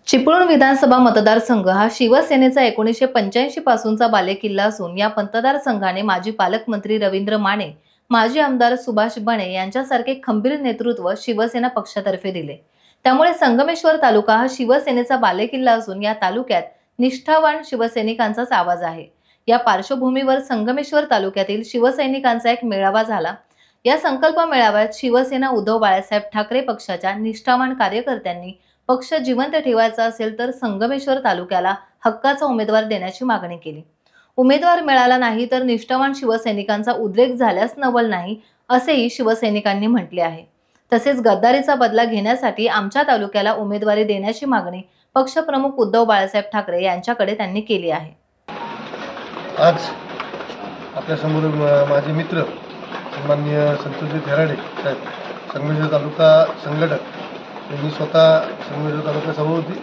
चिपळूण विधानसभा मतदारसंघ हा शिवसेनेचा 1985 पासूनचा बालेकिल्ला असून या मतदारसंघाने माजी पालकमंत्री रवींद्र माने, माजी आमदार सुभाष बणे यांच्यासारखे खंबीर नेतृत्व शिवसेना पक्षातर्फे दिले। त्यामुळे संगमेश्वर तालुका हा शिवसेनेचा बालेकिल्ला असून या तालुक्यात निष्ठावान शिवसैनिकांचाच आवाज आहे। या पार्श्वभूमीवर संगमेश्वर तालुक्यातील शिवसैनिकांचा एक मेळावा झाला। या संकल्प मेळाव्यात शिवसेना उद्धव बाळासाहेब ठाकरे पक्षाच्या निष्ठावान कार्यकर्त्यांनी पक्ष जिवंत ठेवायचा असेल तर संगमेश्वर तालुक्याला हक्काचा उमेदवार देण्याची मागणी केली। उमेदवार मिळाला नाही तर निष्ठावान शिवसैनिकांचा उद्रेक झाल्यास नवल नाही असेही शिवसैनिकांनी म्हटले आहे। तसेच गद्दारीचा बदला घेण्यासाठी आमच्या तालुक्याला उमेदवारी देण्याची मागणी पक्षप्रमुख उद्धव बाळासाहेब ठाकरे यांच्याकडे त्यांनी केली आहे। आज आपल्या समोर माझे मित्र सन्माननीय संतोषजी थेराडे साहेब, संगमेश्वर तालुका संघटक, मी स्वतः संगमेश्वर तालुका सभापती,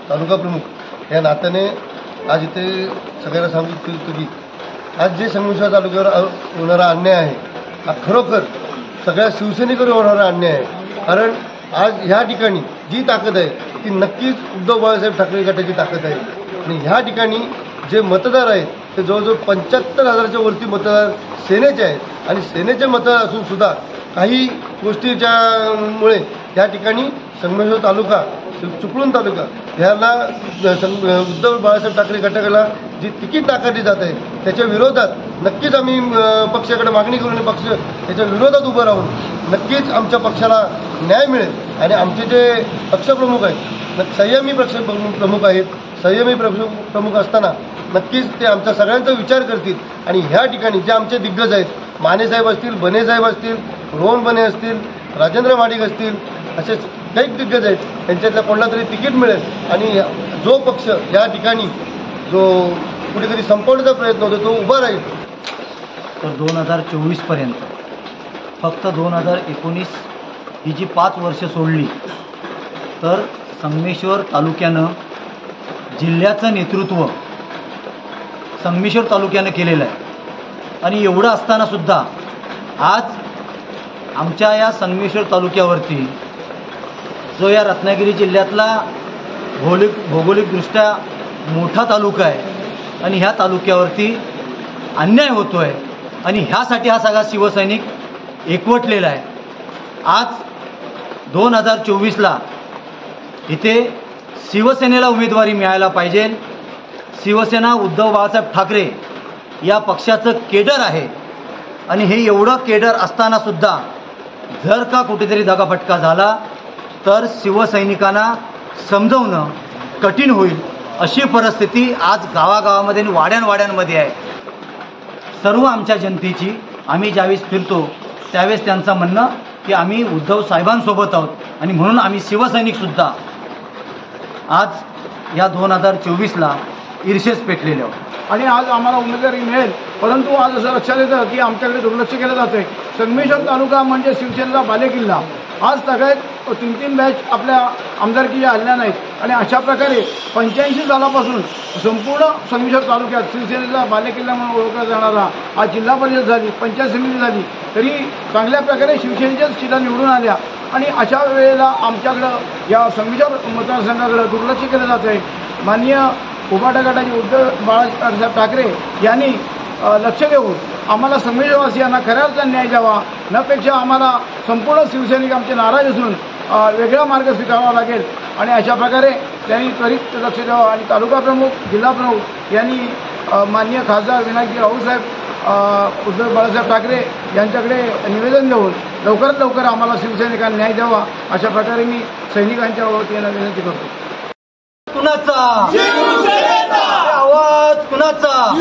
तालुका प्रमुख या नात्याने आज इथे सगळ्यांना सांगू इच्छितो की आज जे संगमेश्वर तालुक्यावर होणारा अन्याय आहे हा खरोखर सगळ्या शिवसैनिकांवर होणारा अन्याय आहे। कारण आज ह्या ठिकाणी जी ताकद आहे ती नक्कीच उद्धव बाळासाहेब ठाकरे गटाची ताकद आहे आणि ह्या ठिकाणी जे मतदार आहेत ते जवळजवळ 75,000च्या वरती मतदार सेनेचे आहेत आणि सेनेचे मतदार असून सुद्धा काही गोष्टीच्यामुळे या ठिकाणी संगमेश्वर तालुका, चिपळूण तालुका ह्याला उद्धव बाळासाहेब ठाकरे गटाला जी तिकीट नाकारली जात आहे त्याच्या विरोधात नक्कीच आम्ही पक्षाकडे मागणी करून पक्ष त्याच्या विरोधात उभं राहून नक्कीच आमच्या पक्षाला न्याय मिळेल आणि आमचे जे पक्षप्रमुख आहेत संयमी प्रमुख आहेत, संयमी प्रमुख असताना नक्कीच ते आमचा सगळ्यांचा विचार करतील आणि ह्या ठिकाणी जे आमचे दिग्गज आहेत मानेसाहेब असतील, बनेसाहेब असतील, रोहन बने असतील, राजेंद्र माडिक असतील, असे काही दिग्गज आहेत त्यांच्यातल्या कोणाला तरी तिकीट मिळेल आणि जो पक्ष या ठिकाणी जो कुठेतरी संपवण्याचा प्रयत्न होतो तो उभा राहील। तर 2024 पर्यंत फक्त 2019 ही जी 5 वर्ष सोडली तर संगमेश्वर तालुक्यानं जिल्ह्याचं नेतृत्व संगमेश्वर तालुक्यानं केलेलं आहे आणि एवढं असताना सुद्धा आज आमच्या या संगमेश्वर तालुक्यावरती जो या रत्नागिरी जिल्ह्यातला भौगोलिकदृष्ट्या मोठा तालुका आहे आणि ह्या तालुक्यावरती अन्याय होतो आहे आणि ह्यासाठी हा सगळा शिवसैनिक एकवटलेला आहे। आज 2024ला इथे शिवसेनेला उमेदवारी मिळायला पाहिजे। शिवसेना उद्धव बाळासाहेब ठाकरे या पक्षाचं केडर आहे आणि हे एवढं केडर असताना सुद्धा जर का कुठेतरी दगाफटका झाला तर शिवसैनिकांना समजवणं कठीण होईल अशी परिस्थिती आज गावागावामध्ये आणि वाड्यांवाड्यांमध्ये आहे। सर्व आमच्या जनतेची आम्ही ज्यावेळेस फिरतो त्यावेळेस त्यांचं म्हणणं की आम्ही उद्धव साहेबांसोबत आहोत आणि म्हणून आम्ही शिवसैनिकसुद्धा आज या 2024ला ईर्षेस पेटलेले आहोत आणि आज आम्हाला उमेदवारी मिळेल। परंतु आज असं लक्षात येतं की आमच्याकडे दुर्लक्ष केलं जातं। संगमेश्वर तालुका म्हणजे शिवसेनेचा बालेकिल्ला। आज सगळ्यात 3-3 बॅच आपल्या आमदारकीच्या आल्या नाहीत आणि अशा प्रकारे 85 सालापासून संपूर्ण संगमेश्वर तालुक्यात शिवसेनेचा बालेकिल्ला म्हणून ओळखला जाणारा आज जिल्हा परिषद झाली, पंचायत समिती झाली तरी चांगल्या प्रकारे शिवसेनेच्याच सीटा निवडून आल्या आणि अशा वेळेला आमच्याकडं या संगमेश्वर मतदारसंघाकडं दुर्लक्ष केलं जातं आहे। माननीय उभाटा गटाचे उद्धव बाळासाहेब ठाकरे यांनी लक्ष देऊन आम्हाला संगमेश्वरवासियांना खऱ्या अर्थाने न्याय द्यावा, नपेक्षा आम्हाला संपूर्ण शिवसैनिक आमचे नाराज असून वेगळा मार्ग स्वीकारावा लागेल आणि अशा प्रकारे त्यांनी त्वरित लक्ष द्यावं आणि तालुका प्रमुख, जिल्हा प्रमुख यांनी माननीय खासदार विनायकजी राऊतसाहेब उद्धव बाळासाहेब ठाकरे यांच्याकडे निवेदन देऊन लवकरात लवकर आम्हाला शिवसैनिकांना न्याय द्यावा अशा प्रकारे मी सैनिकांच्या वतीनं विनंती करतो। कुणाचा आवाज, कुणाचा?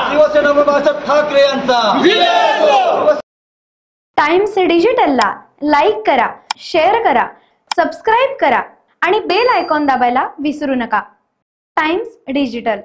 शिवसेना बाळासाहेब ठाकरे यांचा। टाइम्स डिजिटलला लाईक करा, शेअर करा, सबस्क्राईब करा आणि बेल आयकॉन दाबायला विसरू नका। Times digital.